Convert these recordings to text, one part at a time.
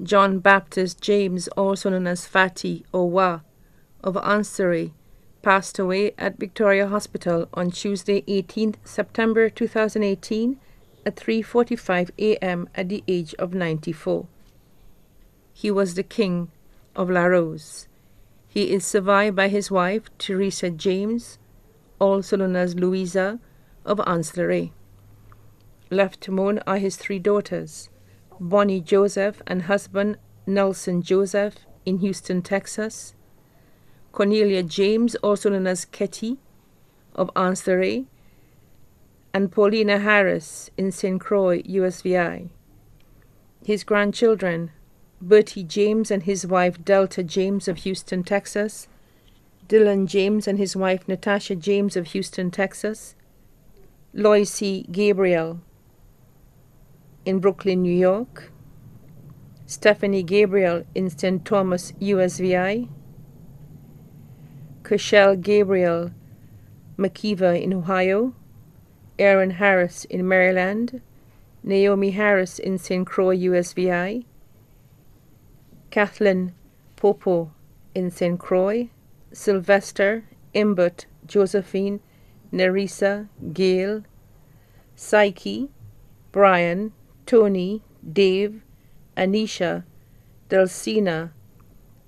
John Baptiste James, also known as Fatty Owa, of Anseray, passed away at Victoria Hospital on Tuesday, 18th September 2018 at 3:45 a.m. at the age of 94. He was the King of La Rose. He is survived by his wife, Teresa James, also known as Louisa, of Anseray. Left to mourn are his three daughters, Bonnie Joseph and husband Nelson Joseph in Houston, Texas, Cornelia James, also known as Ketty, of Anseray, and Paulina Harris in St. Croix, USVI. His grandchildren, Bertie James and his wife Delta James of Houston, Texas, Dylan James and his wife Natasha James of Houston, Texas, Loyce Gabriel in Brooklyn, New York, Stephanie Gabriel in St. Thomas, USVI, Kershell Gabriel McKeever in Ohio, Aaron Harris in Maryland, Naomi Harris in St. Croix, USVI, Kathleen Popo in St. Croix, Sylvester, Imbert, Josephine, Nerissa, Gail, Psyche, Brian, Tony, Dave, Anisha, Dulcina,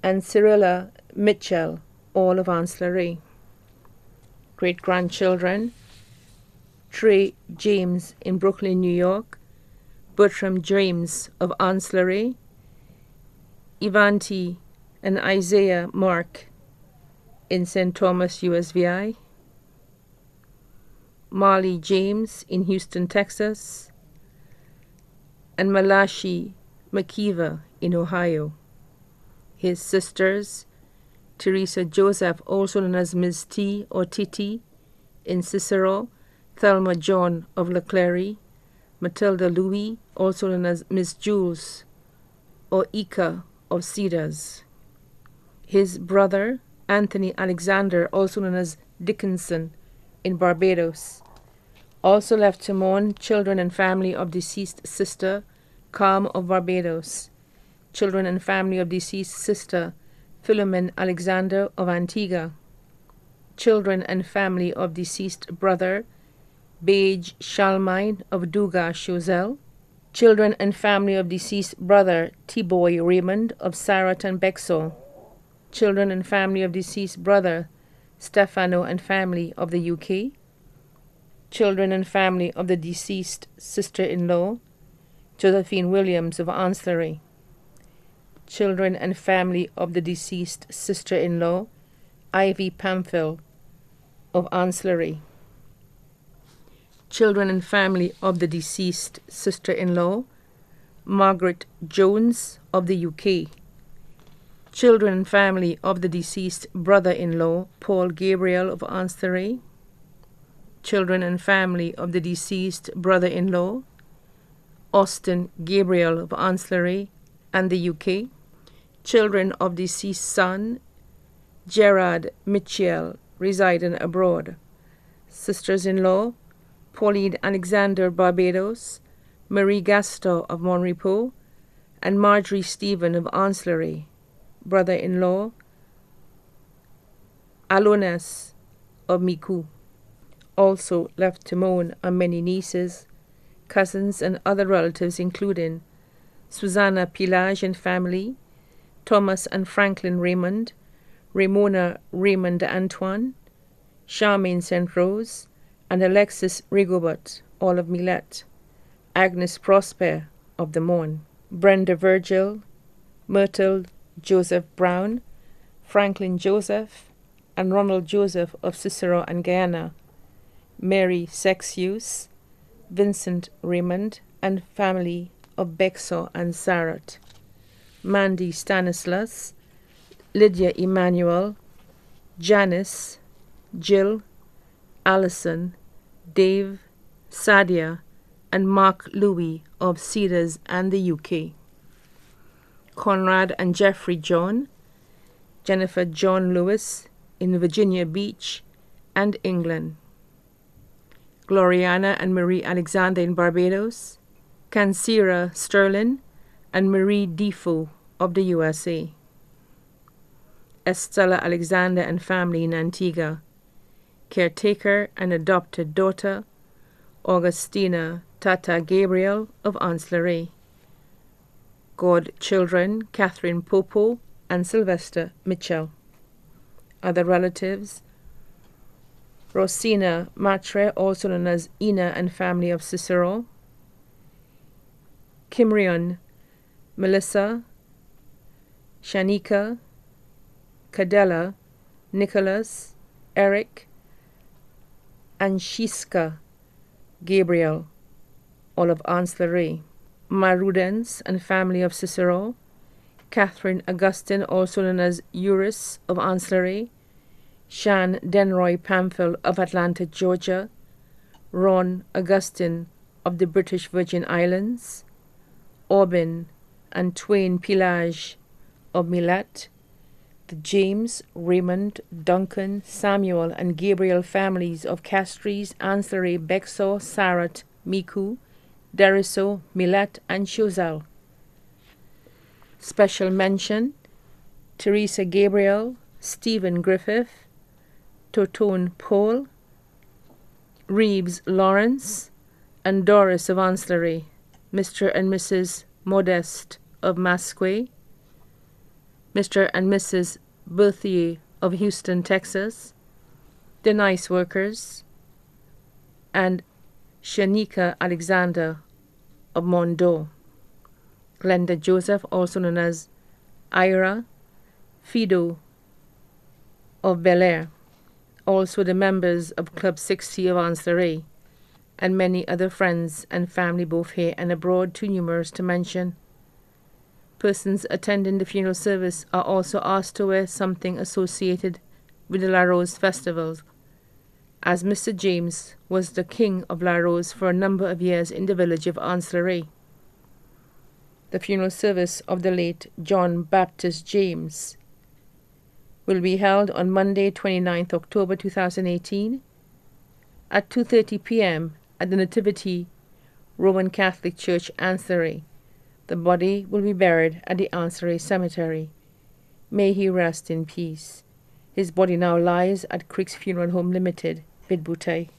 and Cyrilla Mitchell, all of Anseray. Great-grandchildren, Trey James in Brooklyn, New York, Bertram James of Anseray, Ivanti and Isaiah Mark in St. Thomas, USVI, Marley James in Houston, Texas, and Malachi McKeever in Ohio. His sisters, Teresa Joseph, also known as Ms. T or Titi, in Cicero, Thelma John of Leclerc, Matilda Louis, also known as Miss Jules or Ika of Cedars. His brother, Anthony Alexander, also known as Dickinson, in Barbados. Also left to mourn children and family of deceased sister, Calm of Barbados. Children and family of deceased sister, Philomen Alexander of Antigua. Children and family of deceased brother, Bage Shalmine of Duga Chozel. Children and family of deceased brother, Tiboy Raymond of Sarat and Bexel. Children and family of deceased brother, Stefano and family of the UK. Children and family of the deceased sister-in-law, Josephine Williams of Anseray. Children and family of the deceased sister-in-law, Ivy Pamphil of Anseray. Children and family of the deceased sister-in-law, Margaret Jones of the UK. Children and family of the deceased brother-in-law, Paul Gabriel of Anseray. Children and family of the deceased brother-in-law, Austin Gabriel of Anseray and the UK. Children of deceased son, Gerard Mitchell, residing abroad. Sisters-in-law, Pauline Alexander Barbados, Marie Gaston of Monrepo, and Marjorie Stephen of Anseray. Brother-in-law, Alonas of Miku. Also left to mourn are many nieces, cousins, and other relatives, including Susanna Pilage and family, Thomas and Franklin Raymond, Ramona Raymond Antoine, Charmaine St. Rose, and Alexis Rigobert, all of Millet, Agnes Prosper of the Morn, Brenda Virgil, Myrtle Joseph Brown, Franklin Joseph, and Ronald Joseph of Cicero and Guyana, Mary Sexius, Vincent Raymond, and family of Bexo and Sarat, Mandy Stanislas, Lydia Emmanuel, Janice, Jill, Allison, Dave, Sadia, and Mark Louis of Cedars and the UK. Conrad and Jeffrey John, Jennifer John Lewis in Virginia Beach and England. Gloriana and Marie Alexander in Barbados, Cansira Sterling, and Marie Defoe of the USA. Estella Alexander and family in Antigua. Caretaker and adopted daughter, Augustina Tata Gabriel of Ancillary. Godchildren, Catherine Popo and Sylvester Mitchell. Other relatives, Rosina Matre, also known as Ina and family of Cicero. Kimrion, Melissa, Shanika, Cadella, Nicholas, Eric, and Shiska Gabriel, all of Ancillary. Marudens and family of Cicero. Catherine Augustine, also known as Euris of Ancillary. Shan Denroy Pamphil of Atlanta, Georgia. Ron Augustine of the British Virgin Islands. Aubin and Twain Pillage of Milat. The James, Raymond, Duncan, Samuel, and Gabriel families of Castries, Ancillary, Bexar, Sarat, Miku, Deriso, Milat, and Chozal. Special mention, Teresa Gabriel, Stephen Griffith, Totone Paul, Reeves Lawrence, and Doris of Ancillary, Mr. and Mrs. Modeste of Masque, Mr. and Mrs. Berthier of Houston, Texas, the Nice Workers, and Shanika Alexander of Mondo. Glenda Joseph, also known as Ira Fido of Bel Air, also the members of Club 60 of Ancillary, and many other friends and family both here and abroad, too numerous to mention. Persons attending the funeral service are also asked to wear something associated with the La Rose festivals, as Mr. James was the king of La Rose for a number of years in the village of Ancillary. The funeral service of the late John Baptiste James will be held on Monday, 29th October 2018 at 2:30 p.m. at the Nativity Roman Catholic Church, Ancillary. The body will be buried at the Ancillary Cemetery. May he rest in peace. His body now lies at Crick's Funeral Home Limited, Bidbutay.